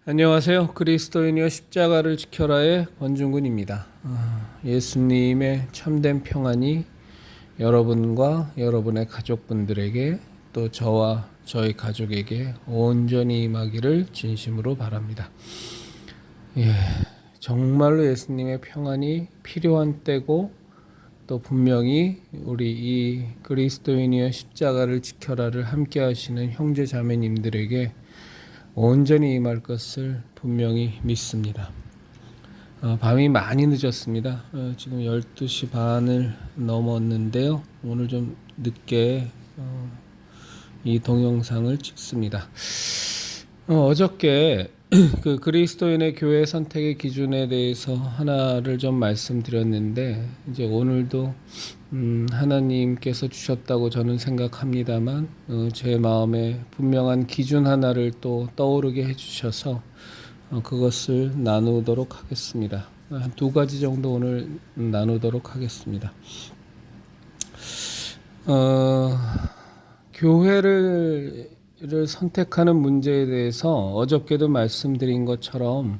안녕하세요. 그리스도인이여 십자가를 지켜라의 권중근입니다. 예수님의 참된 평안이 여러분과 여러분의 가족분들에게 또 저와 저희 가족에게 온전히 임하기를 진심으로 바랍니다. 정말로 예수님의 평안이 필요한 때고 또 분명히 우리 이 그리스도인이여 십자가를 지켜라를 함께 하시는 형제 자매님들에게 온전히 임할 것을 분명히 믿습니다. 밤이 많이 늦었습니다. 지금 12시 반을 넘었는데요. 오늘 좀 늦게 이 동영상을 찍습니다. 어저께 그 그리스도인의 교회 선택의 기준에 대해서 하나를 좀 말씀드렸는데 이제 오늘도 하나님께서 주셨다고 저는 생각합니다만 제 마음에 분명한 기준 하나를 또 떠오르게 해주셔서 그것을 나누도록 하겠습니다. 한 두 가지 정도 오늘 나누도록 하겠습니다. 교회를 선택하는 문제에 대해서 어저께도 말씀드린 것처럼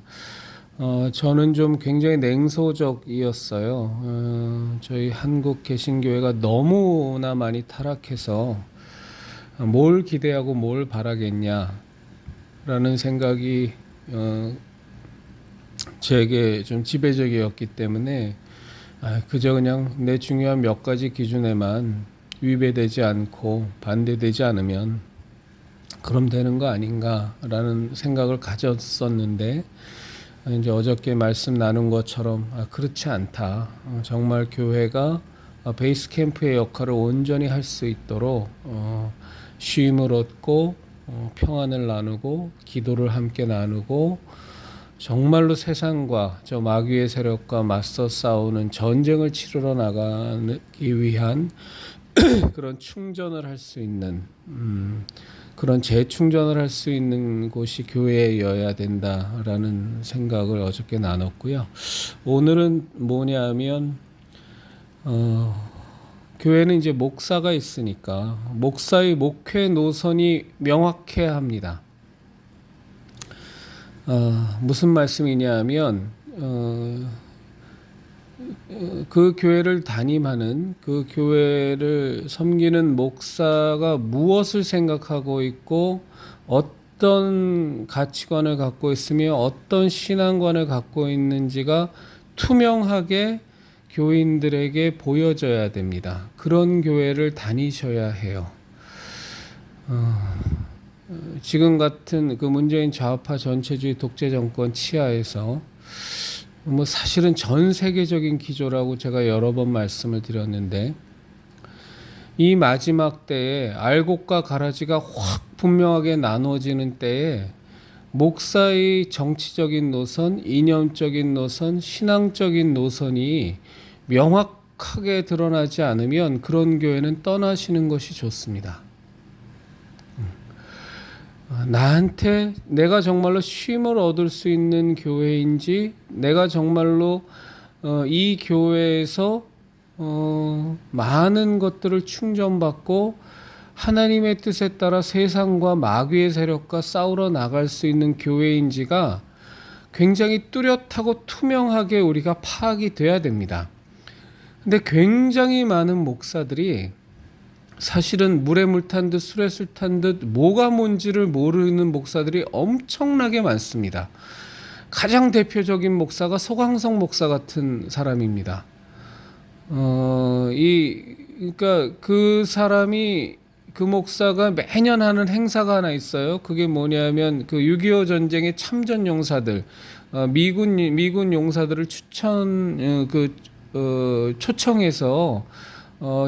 저는 좀 굉장히 냉소적이었어요. 저희 한국 개신교회가 너무나 많이 타락해서 뭘 기대하고 뭘 바라겠냐라는 생각이 제게 좀 지배적이었기 때문에 그저 그냥 내 중요한 몇 가지 기준에만 위배되지 않고 반대되지 않으면 그럼 되는 거 아닌가라는 생각을 가졌었는데 이제 어저께 말씀 나눈 것처럼 그렇지 않다. 정말 교회가 베이스 캠프의 역할을 온전히 할 수 있도록 쉼을 얻고 평안을 나누고 기도를 함께 나누고 정말로 세상과 저 마귀의 세력과 맞서 싸우는 전쟁을 치르러 나가기 위한 그런 충전을 할 수 있는 그런 재충전을 할 수 있는 곳이 교회여야 된다라는 생각을 어저께 나눴고요. 오늘은 뭐냐면 교회는 이제 목사가 있으니까 목사의 목회 노선이 명확해야 합니다. 무슨 말씀이냐면 그 교회를 담임하는 그 교회를 섬기는 목사가 무엇을 생각하고 있고 어떤 가치관을 갖고 있으며 어떤 신앙관을 갖고 있는지가 투명하게 교인들에게 보여져야 됩니다. 그런 교회를 다니셔야 해요. 지금 같은 그 문재인 좌파 전체주의 독재 정권 치하에서 사실은 전 세계적인 기조라고 제가 여러 번 말씀을 드렸는데 이 마지막 때에 알곡과 가라지가 확 분명하게 나눠지는 때에 목사의 정치적인 노선, 이념적인 노선, 신앙적인 노선이 명확하게 드러나지 않으면 그런 교회는 떠나시는 것이 좋습니다. 나한테 내가 정말로 쉼을 얻을 수 있는 교회인지 내가 정말로 이 교회에서 많은 것들을 충전받고 하나님의 뜻에 따라 세상과 마귀의 세력과 싸우러 나갈 수 있는 교회인지가 굉장히 뚜렷하고 투명하게 우리가 파악이 돼야 됩니다. 근데 굉장히 많은 목사들이 사실은 물에 물 탄 듯 술에 술 탄 듯 뭐가 뭔지를 모르는 목사들이 엄청나게 많습니다. 가장 대표적인 목사가 소강성 목사 같은 사람입니다. 그러니까 그 목사가 매년 하는 행사가 하나 있어요. 그게 뭐냐면 그 6.25 전쟁의 참전 용사들, 미군 용사들을 초청해서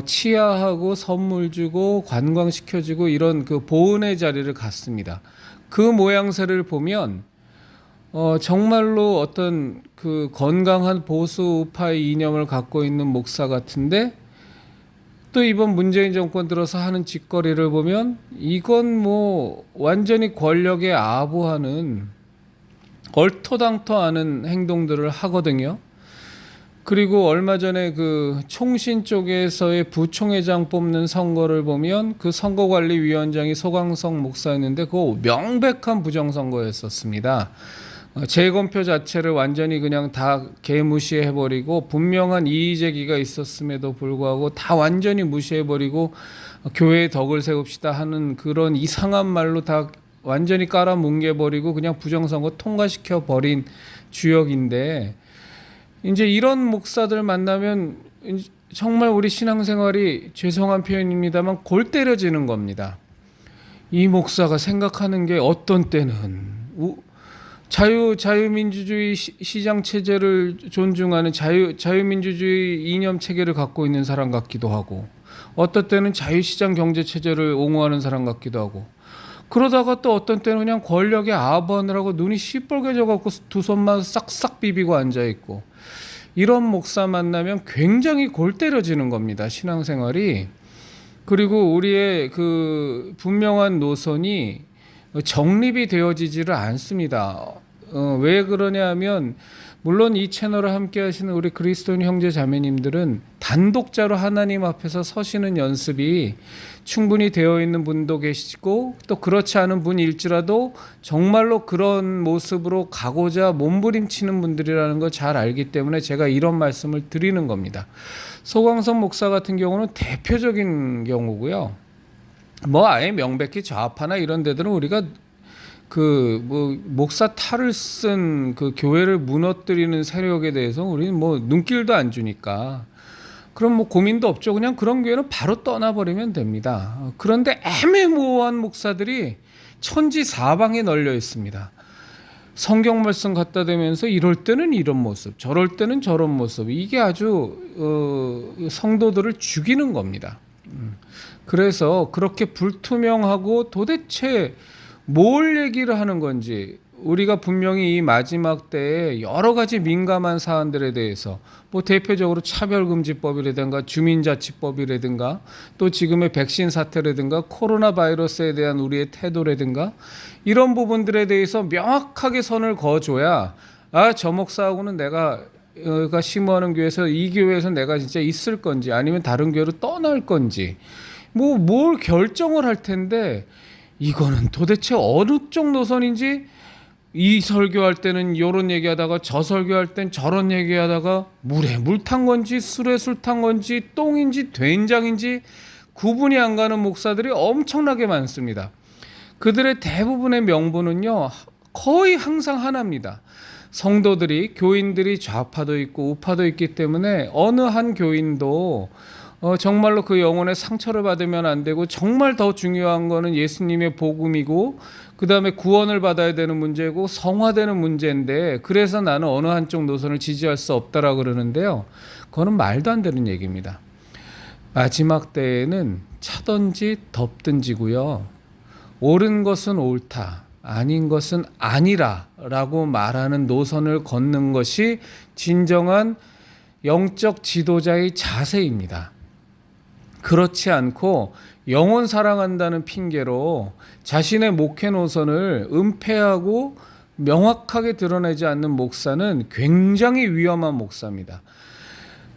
치하하고 선물 주고 관광시켜주고 이런 그 보은의 자리를 갖습니다. 그 모양새를 보면 정말로 어떤 그 건강한 보수 우파의 이념을 갖고 있는 목사 같은데 또 이번 문재인 정권 들어서 하는 짓거리를 보면 이건 뭐 완전히 권력에 아부하는 얼토당토하는 행동들을 하거든요. 그리고 얼마 전에 그 총신 쪽에서의 부총회장 뽑는 선거를 보면 그 선거관리위원장이 소강성 목사였는데 그거 명백한 부정선거였었습니다. 재검표 자체를 완전히 그냥 다 개무시해버리고 분명한 이의제기가 있었음에도 불구하고 다 완전히 무시해버리고 교회의 덕을 세웁시다 하는 그런 이상한 말로 다 완전히 깔아뭉개버리고 그냥 부정선거 통과시켜버린 주역인데, 이제 이런 목사들 만나면 정말 우리 신앙생활이, 죄송한 표현입니다만, 골 때려지는 겁니다. 이 목사가 생각하는 게 어떤 때는 자유민주주의 시장 체제를 존중하는 자유민주주의 이념 체계를 갖고 있는 사람 같기도 하고, 어떤 때는 자유시장 경제 체제를 옹호하는 사람 같기도 하고, 그러다가 또 어떤 때는 그냥 권력의 아번을 하고 눈이 시뻘개져 갖고 두 손만 싹싹 비비고 앉아 있고, 이런 목사 만나면 굉장히 골 때려지는 겁니다, 신앙생활이. 그리고 우리의 그 분명한 노선이 정립이 되어지지를 않습니다. 왜 그러냐 하면, 물론 이 채널을 함께 하시는 우리 그리스도인 형제 자매님들은 단독자로 하나님 앞에서 서시는 연습이 충분히 되어 있는 분도 계시고, 또 그렇지 않은 분일지라도 정말로 그런 모습으로 가고자 몸부림치는 분들이라는 걸 잘 알기 때문에 제가 이런 말씀을 드리는 겁니다. 소광선 목사 같은 경우는 대표적인 경우고요. 뭐 아예 명백히 좌파나 이런 데들은 우리가 목사 탈을 쓴 그 교회를 무너뜨리는 세력에 대해서 우리는 뭐 눈길도 안 주니까 그럼 뭐 고민도 없죠. 그냥 그런 교회는 바로 떠나버리면 됩니다. 그런데 애매모호한 목사들이 천지사방에 널려 있습니다. 성경 말씀 갖다 대면서 이럴 때는 이런 모습, 저럴 때는 저런 모습, 이게 아주 성도들을 죽이는 겁니다. 그래서 그렇게 불투명하고 도대체 뭘 얘기를 하는 건지, 우리가 분명히 이 마지막 때에 여러 가지 민감한 사안들에 대해서, 뭐 대표적으로 차별금지법이라든가 주민자치법이라든가 또 지금의 백신 사태라든가 코로나 바이러스에 대한 우리의 태도라든가 이런 부분들에 대해서 명확하게 선을 그어줘야, 저 목사하고는 내가 심호하는 교회에서, 이 교회에서 내가 진짜 있을 건지 아니면 다른 교회로 떠날 건지 뭘 결정을 할 텐데, 이거는 도대체 어느 쪽 노선인지, 이 설교할 때는 이런 얘기하다가 저 설교할 땐 저런 얘기하다가 물에 물 탄 건지 술에 술 탄 건지 똥인지 된장인지 구분이 안 가는 목사들이 엄청나게 많습니다. 그들의 대부분의 명분은요, 거의 항상 하나입니다. 성도들이, 교인들이 좌파도 있고 우파도 있기 때문에 어느 한 교인도 정말로 그 영혼의 상처를 받으면 안 되고, 정말 더 중요한 거는 예수님의 복음이고 그 다음에 구원을 받아야 되는 문제고 성화되는 문제인데, 그래서 나는 어느 한쪽 노선을 지지할 수 없다라고 그러는데요. 그거는 말도 안 되는 얘기입니다. 마지막 때에는 차든지 덥든지고요, 옳은 것은 옳다, 아닌 것은 아니라 라고 말하는 노선을 걷는 것이 진정한 영적 지도자의 자세입니다. 그렇지 않고 영혼 사랑한다는 핑계로 자신의 목회 노선을 은폐하고 명확하게 드러내지 않는 목사는 굉장히 위험한 목사입니다.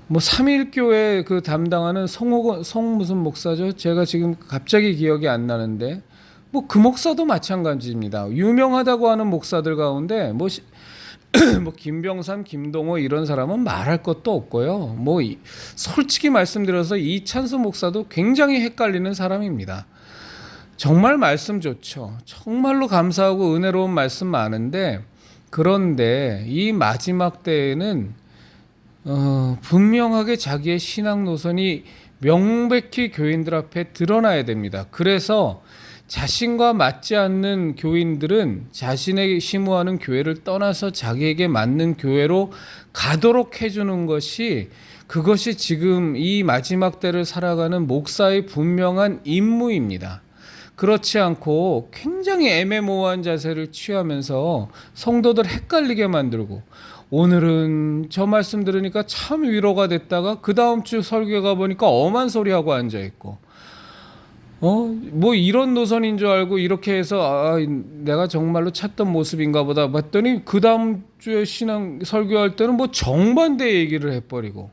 뭐 삼일교회 그 담당하는 송 무슨 목사죠? 제가 지금 갑자기 기억이 안 나는데, 뭐 그 목사도 마찬가지입니다. 유명하다고 하는 목사들 가운데 뭐 김병삼, 김동호 이런 사람은 말할 것도 없고요. 솔직히 말씀드려서 이찬수 목사도 굉장히 헷갈리는 사람입니다. 정말 말씀 좋죠. 정말로 감사하고 은혜로운 말씀 많은데, 그런데 이 마지막 때에는 분명하게 자기의 신앙 노선이 명백히 교인들 앞에 드러나야 됩니다. 그래서 자신과 맞지 않는 교인들은 자신에게 심호하는 교회를 떠나서 자기에게 맞는 교회로 가도록 해주는 것이, 그것이 지금 이 마지막 때를 살아가는 목사의 분명한 임무입니다. 그렇지 않고 굉장히 애매모호한 자세를 취하면서 성도들 헷갈리게 만들고, 오늘은 저 말씀 들으니까 참 위로가 됐다가 그 다음 주 설교 가보니까 엄한 소리하고 앉아있고, 뭐 이런 노선인 줄 알고 이렇게 해서 내가 정말로 찾던 모습인가 보다 봤더니 그 다음 주에 신앙 설교할 때는 뭐 정반대 얘기를 해버리고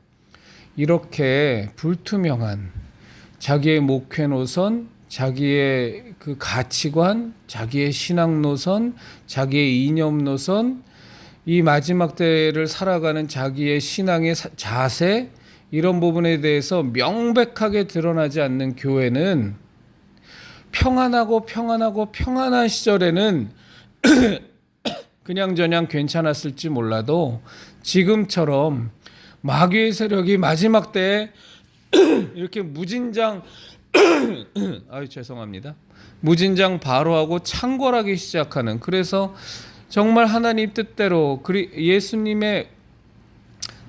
이렇게 불투명한 자기의 목회 노선, 자기의 그 가치관, 자기의 신앙 노선, 자기의 이념 노선, 이 마지막 때를 살아가는 자기의 신앙의 자세 이런 부분에 대해서 명백하게 드러나지 않는 교회는 평안한 시절에는 그냥저냥 괜찮았을지 몰라도 지금처럼 마귀의 세력이 마지막 때에 이렇게 무진장 죄송합니다. 무진장 발호하고 창궐하기 시작하는, 그래서 정말 하나님 뜻대로 예수님의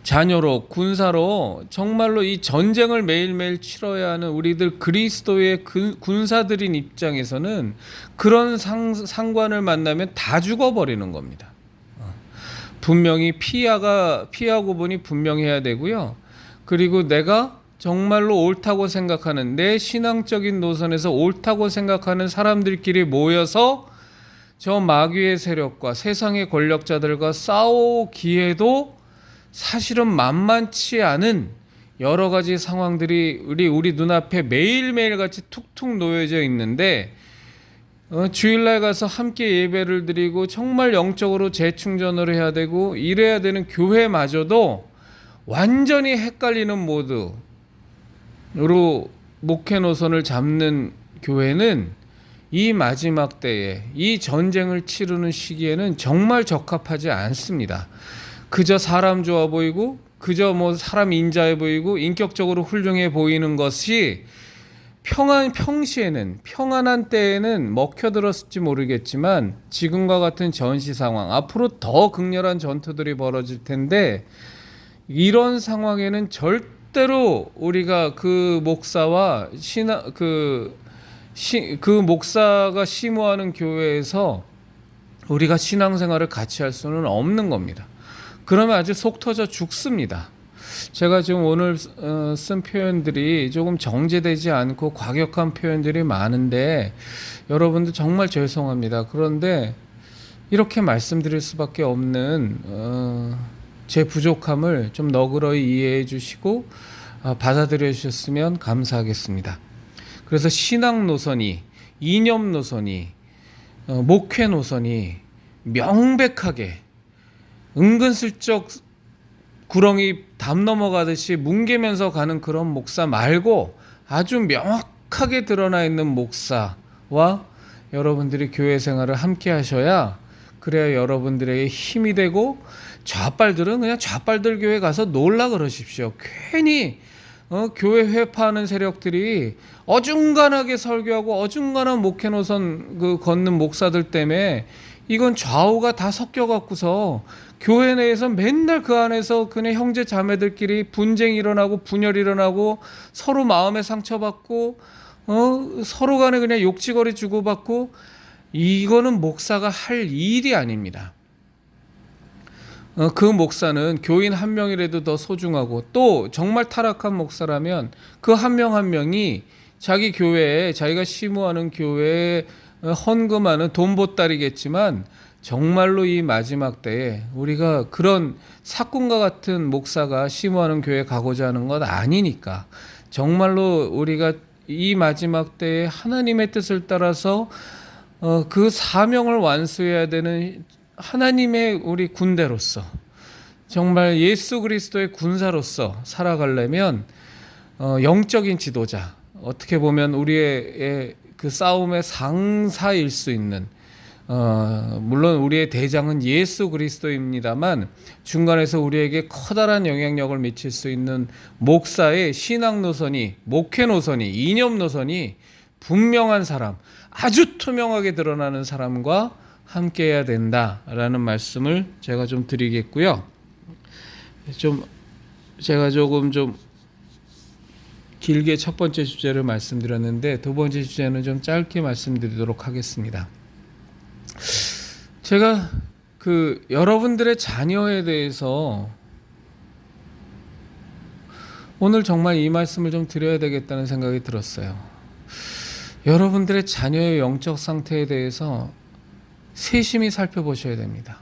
자녀로 군사로 정말로 이 전쟁을 매일매일 치러야 하는 우리들 그리스도의 군사들인 입장에서는 그런 상관을 만나면 다 죽어버리는 겁니다. 분명히 피하고 보니 분명해야 되고요. 그리고 내가 정말로 옳다고 생각하는, 내 신앙적인 노선에서 옳다고 생각하는 사람들끼리 모여서 저 마귀의 세력과 세상의 권력자들과 싸우기에도 사실은 만만치 않은 여러 가지 상황들이 우리 눈앞에 매일매일 같이 툭툭 놓여져 있는데, 주일날 가서 함께 예배를 드리고 정말 영적으로 재충전을 해야 되고 이래야 되는 교회마저도 완전히 헷갈리는 모드로 목회 노선을 잡는 교회는 이 마지막 때에 이 전쟁을 치르는 시기에는 정말 적합하지 않습니다. 그저 사람 좋아 보이고 그저 뭐 사람 인자해 보이고 인격적으로 훌륭해 보이는 것이 평시에는, 평안한 때에는 먹혀들었을지 모르겠지만 지금과 같은 전시 상황, 앞으로 더 극렬한 전투들이 벌어질 텐데 이런 상황에는 절대로 우리가 그 목사와 그 목사가 심호하는 교회에서 우리가 신앙생활을 같이 할 수는 없는 겁니다. 그러면 아주 속 터져 죽습니다. 제가 지금 오늘 쓴 표현들이 조금 정제되지 않고 과격한 표현들이 많은데 여러분들 정말 죄송합니다. 그런데 이렇게 말씀드릴 수밖에 없는 제 부족함을 좀 너그러이 이해해 주시고 받아들여 주셨으면 감사하겠습니다. 그래서 신앙 노선이, 이념 노선이, 목회 노선이 명백하게 은근슬쩍 구렁이 담 넘어가듯이 뭉개면서 가는 그런 목사 말고 아주 명확하게 드러나 있는 목사와 여러분들이 교회 생활을 함께 하셔야, 그래야 여러분들에게 힘이 되고, 좌빨들은 그냥 좌빨들 교회 가서 놀라 그러십시오. 괜히 교회 회파하는 세력들이 어중간하게 설교하고 어중간한 목회 노선 걷는 목사들 때문에 이건 좌우가 다 섞여갖고서 교회 내에서 맨날 그 안에서 그냥 형제 자매들끼리 분쟁이 일어나고 분열이 일어나고 서로 마음에 상처받고 서로 간에 그냥 욕지거리 주고받고, 이거는 목사가 할 일이 아닙니다. 그 목사는 교인 한 명이라도 더 소중하고, 또 정말 타락한 목사라면 그 한 명 한 명이 자기 교회에, 자기가 심호하는 교회에 헌금하는 돈보따리겠지만 정말로 이 마지막 때에 우리가 그런 사꾼과 같은 목사가 심호하는 교회에 가고자 하는 것 아니니까, 정말로 우리가 이 마지막 때에 하나님의 뜻을 따라서 그 사명을 완수해야 되는 하나님의 우리 군대로서, 정말 예수 그리스도의 군사로서 살아가려면 영적인 지도자, 어떻게 보면 우리의 그 싸움의 상사일 수 있는, 물론 우리의 대장은 예수 그리스도입니다만 중간에서 우리에게 커다란 영향력을 미칠 수 있는 목사의 신앙 노선이, 목회 노선이, 이념 노선이 분명한 사람, 아주 투명하게 드러나는 사람과 함께 해야 된다라는 말씀을 제가 좀 드리겠고요. 제가 조금 길게 첫 번째 주제를 말씀드렸는데 두 번째 주제는 좀 짧게 말씀드리도록 하겠습니다. 제가 여러분들의 자녀에 대해서 오늘 정말 이 말씀을 좀 드려야 되겠다는 생각이 들었어요. 여러분들의 자녀의 영적 상태에 대해서 세심히 살펴보셔야 됩니다.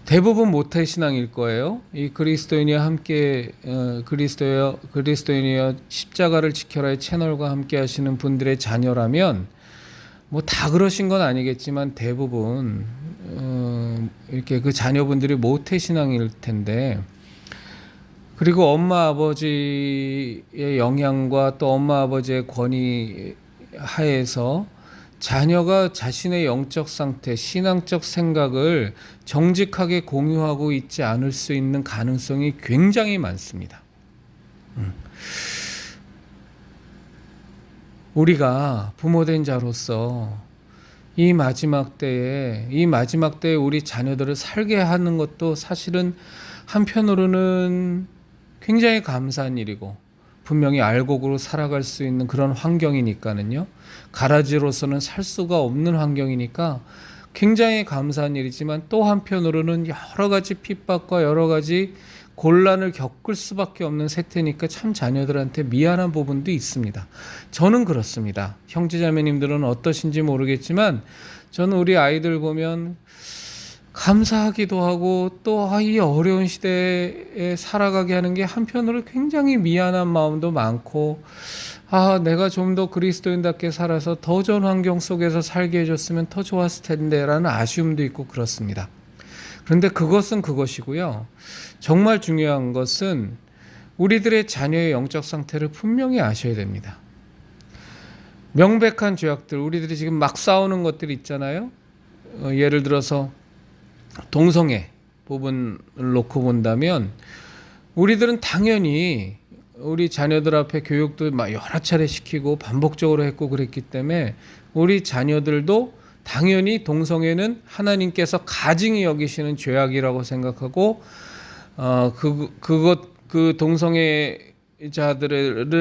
대부분 모태신앙일 거예요. 이 그리스도인이와 함께 그리스도인이여 십자가를 지켜라의 채널과 함께 하시는 분들의 자녀라면 뭐 다 그러신 건 아니겠지만 대부분 이렇게 그 자녀분들이 모태신앙일 텐데, 그리고 엄마 아버지의 영향과 또 엄마 아버지의 권위 하에서 자녀가 자신의 영적 상태, 신앙적 생각을 정직하게 공유하고 있지 않을 수 있는 가능성이 굉장히 많습니다. 우리가 부모된 자로서 이 마지막 때에 우리 자녀들을 살게 하는 것도 사실은 한편으로는 굉장히 감사한 일이고, 분명히 알곡으로 살아갈 수 있는 그런 환경이니까는요, 가라지로서는 살 수가 없는 환경이니까 굉장히 감사한 일이지만, 또 한편으로는 여러 가지 핍박과 여러 가지 곤란을 겪을 수밖에 없는 세태니까 참 자녀들한테 미안한 부분도 있습니다. 저는 그렇습니다. 형제자매님들은 어떠신지 모르겠지만 저는 우리 아이들 보면 감사하기도 하고, 또 이 어려운 시대에 살아가게 하는 게 한편으로 굉장히 미안한 마음도 많고, 내가 좀 더 그리스도인답게 살아서 더 좋은 환경 속에서 살게 해줬으면 더 좋았을 텐데 라는 아쉬움도 있고 그렇습니다. 그런데 그것은 그것이고요. 정말 중요한 것은 우리들의 자녀의 영적 상태를 분명히 아셔야 됩니다. 명백한 죄악들, 우리들이 지금 막 싸우는 것들이 있잖아요. 예를 들어서 동성애 부분을 놓고 본다면, 우리들은 당연히 우리 자녀들 앞에 교육도 여러 차례 시키고 반복적으로 했고 그랬기 때문에 우리 자녀들도 당연히 동성애는 하나님께서 가증히 여기시는 죄악이라고 생각하고, 그 동성애자들을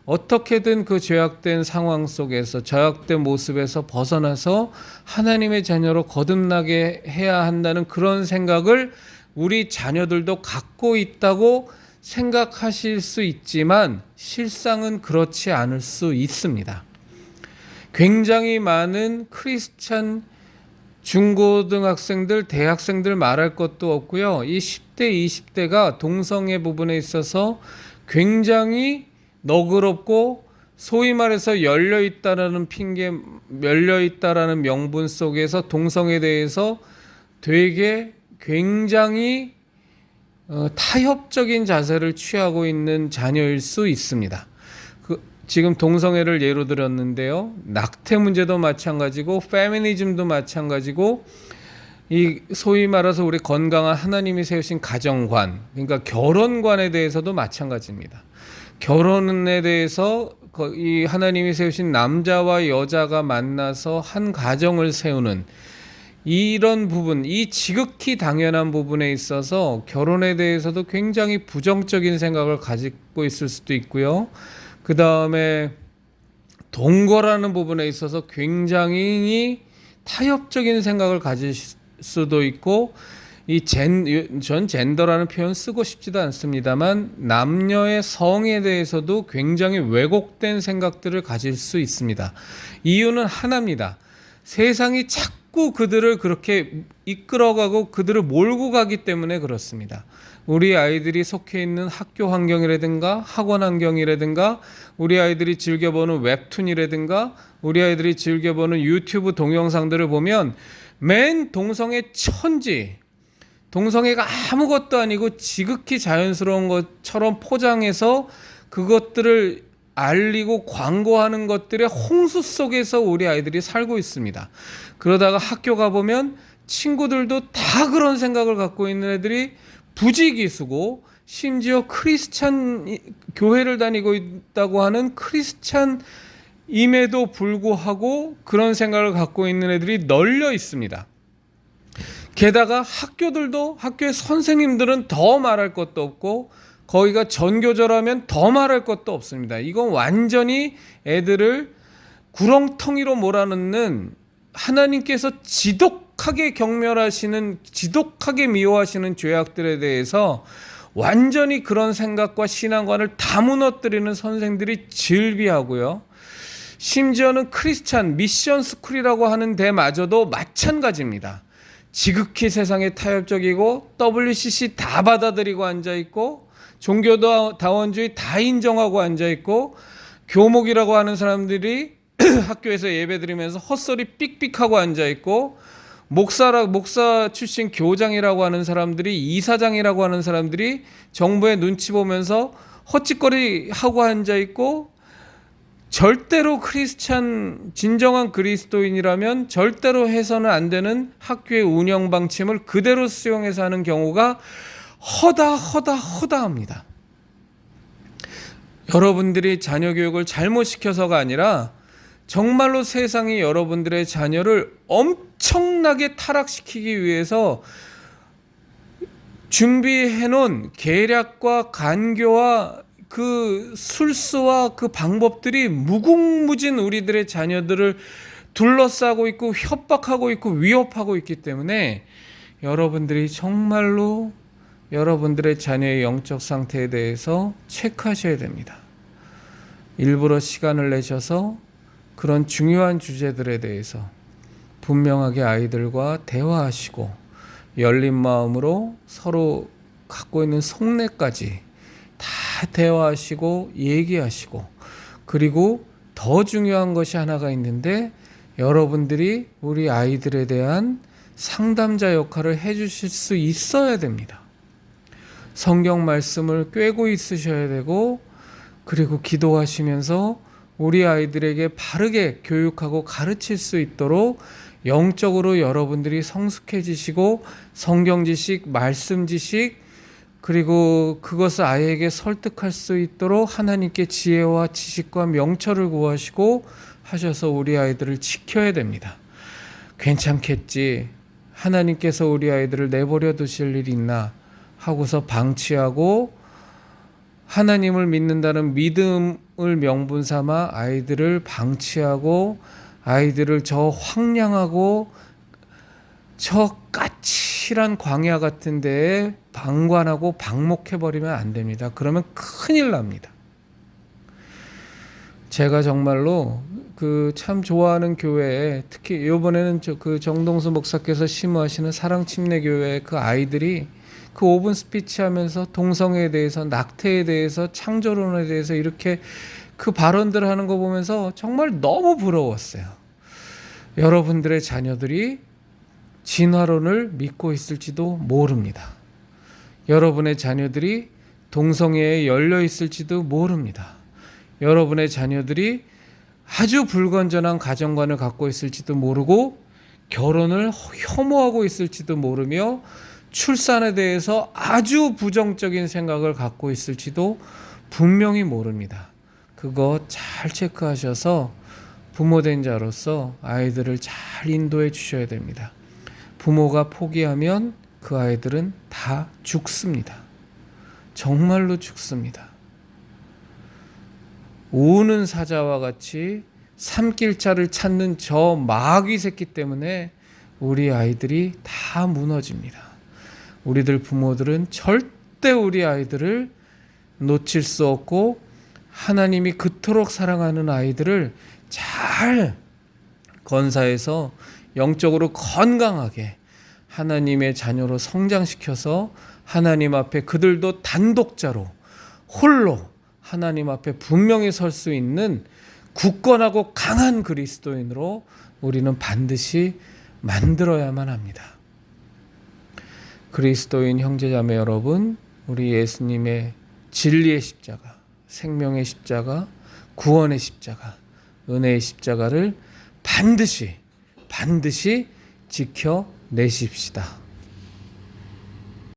어떻게든 그 죄악된 상황 속에서, 죄악된 모습에서 벗어나서 하나님의 자녀로 거듭나게 해야 한다는 그런 생각을 우리 자녀들도 갖고 있다고 생각하실 수 있지만 실상은 그렇지 않을 수 있습니다. 굉장히 많은 크리스찬 중고등학생들, 대학생들 말할 것도 없고요. 이 10대, 20대가 동성애 부분에 있어서 굉장히 너그럽고, 소위 말해서 열려있다라는 명분 속에서 동성애에 대해서 되게 굉장히 타협적인 자세를 취하고 있는 자녀일 수 있습니다. 지금 동성애를 예로 들었는데요, 낙태 문제도 마찬가지고 페미니즘도 마찬가지고, 이 소위 말해서 우리 건강한 하나님이 세우신 가정관, 그러니까 결혼관에 대해서도 마찬가지입니다. 결혼에 대해서 이 하나님이 세우신 남자와 여자가 만나서 한 가정을 세우는 이런 부분, 이 지극히 당연한 부분에 있어서 결혼에 대해서도 굉장히 부정적인 생각을 가지고 있을 수도 있고요. 그 다음에 동거라는 부분에 있어서 굉장히 타협적인 생각을 가질 수도 있고, 전 젠더라는 표현 쓰고 싶지도 않습니다만 남녀의 성에 대해서도 굉장히 왜곡된 생각들을 가질 수 있습니다. 이유는 하나입니다. 세상이 자꾸 그들을 그렇게 이끌어가고 그들을 몰고 가기 때문에 그렇습니다. 우리 아이들이 속해 있는 학교 환경이라든가 학원 환경이라든가, 우리 아이들이 즐겨보는 웹툰이라든가, 우리 아이들이 즐겨보는 유튜브 동영상들을 보면 맨 동성애 천지, 동성애가 아무것도 아니고 지극히 자연스러운 것처럼 포장해서 그것들을 알리고 광고하는 것들의 홍수 속에서 우리 아이들이 살고 있습니다. 그러다가 학교 가보면 친구들도 다 그런 생각을 갖고 있는 애들이 부지기수고, 심지어 크리스찬 교회를 다니고 있다고 하는 크리스찬임에도 불구하고 그런 생각을 갖고 있는 애들이 널려 있습니다. 게다가 학교의 선생님들은 더 말할 것도 없고, 거기가 전교조라면 더 말할 것도 없습니다. 이건 완전히 애들을 구렁텅이로 몰아넣는, 하나님께서 지독하게 경멸하시는, 지독하게 미워하시는 죄악들에 대해서 완전히 그런 생각과 신앙관을 다 무너뜨리는 선생들이 즐비하고요. 심지어는 크리스찬 미션 스쿨이라고 하는 데마저도 마찬가지입니다. 지극히 세상에 타협적이고 WCC 다 받아들이고 앉아있고 종교다원주의 다 인정하고 앉아있고 교목이라고 하는 사람들이 학교에서 예배드리면서 헛소리 삑삑하고 앉아있고 목사 출신 교장이라고 하는 사람들이 이사장이라고 하는 사람들이 정부의 눈치 보면서 헛짓거리 하고 앉아있고 절대로 크리스찬 진정한 그리스도인이라면 절대로 해서는 안 되는 학교의 운영 방침을 그대로 수용해서 하는 경우가 허다합니다. 여러분들이 자녀 교육을 잘못 시켜서가 아니라 정말로 세상이 여러분들의 자녀를 엄청나게 타락시키기 위해서 준비해 놓은 계략과 간교와 그 술수와 그 방법들이 무궁무진 우리들의 자녀들을 둘러싸고 있고 협박하고 있고 위협하고 있기 때문에 여러분들이 정말로 여러분들의 자녀의 영적 상태에 대해서 체크하셔야 됩니다. 일부러 시간을 내셔서 그런 중요한 주제들에 대해서 분명하게 아이들과 대화하시고 열린 마음으로 서로 갖고 있는 속내까지 다 대화하시고 얘기하시고, 그리고 더 중요한 것이 하나가 있는데 여러분들이 우리 아이들에 대한 상담자 역할을 해주실 수 있어야 됩니다. 성경 말씀을 꿰고 있으셔야 되고, 그리고 기도하시면서 우리 아이들에게 바르게 교육하고 가르칠 수 있도록 영적으로 여러분들이 성숙해지시고 성경 지식, 말씀 지식, 그리고 그것을 아이에게 설득할 수 있도록 하나님께 지혜와 지식과 명철을 구하시고 하셔서 우리 아이들을 지켜야 됩니다. 괜찮겠지, 하나님께서 우리 아이들을 내버려 두실 일이 있나 하고서 방치하고 하나님을 믿는다는 믿음을 명분 삼아 아이들을 방치하고 아이들을 저 황량하고 저 까칠한 광야 같은 데에 방관하고 방목해버리면 안 됩니다. 그러면 큰일 납니다. 제가 정말로 그 참 좋아하는 교회에, 특히 이번에는 그 정동수 목사께서 심우하시는 사랑침례교회 그 아이들이 그 5분 스피치 하면서 동성애에 대해서, 낙태에 대해서, 창조론에 대해서 이렇게 그 발언들을 하는 거 보면서 정말 너무 부러웠어요. 여러분들의 자녀들이 진화론을 믿고 있을지도 모릅니다. 여러분의 자녀들이 동성애에 열려 있을지도 모릅니다. 여러분의 자녀들이 아주 불건전한 가정관을 갖고 있을지도 모르고 결혼을 혐오하고 있을지도 모르며 출산에 대해서 아주 부정적인 생각을 갖고 있을지도 분명히 모릅니다. 그거 잘 체크하셔서 부모된 자로서 아이들을 잘 인도해 주셔야 됩니다. 부모가 포기하면 그 아이들은 다 죽습니다. 정말로 죽습니다. 우는 사자와 같이 삼킬자를 찾는 저 마귀 새끼 때문에 우리 아이들이 다 무너집니다. 우리들 부모들은 절대 우리 아이들을 놓칠 수 없고 하나님이 그토록 사랑하는 아이들을 잘 건사해서 영적으로 건강하게 하나님의 자녀로 성장시켜서 하나님 앞에 그들도 단독자로 홀로 하나님 앞에 분명히 설 수 있는 굳건하고 강한 그리스도인으로 우리는 반드시 만들어야만 합니다. 그리스도인 형제자매 여러분, 우리 예수님의 진리의 십자가, 생명의 십자가, 구원의 십자가, 은혜의 십자가를 반드시 지켜내십시다.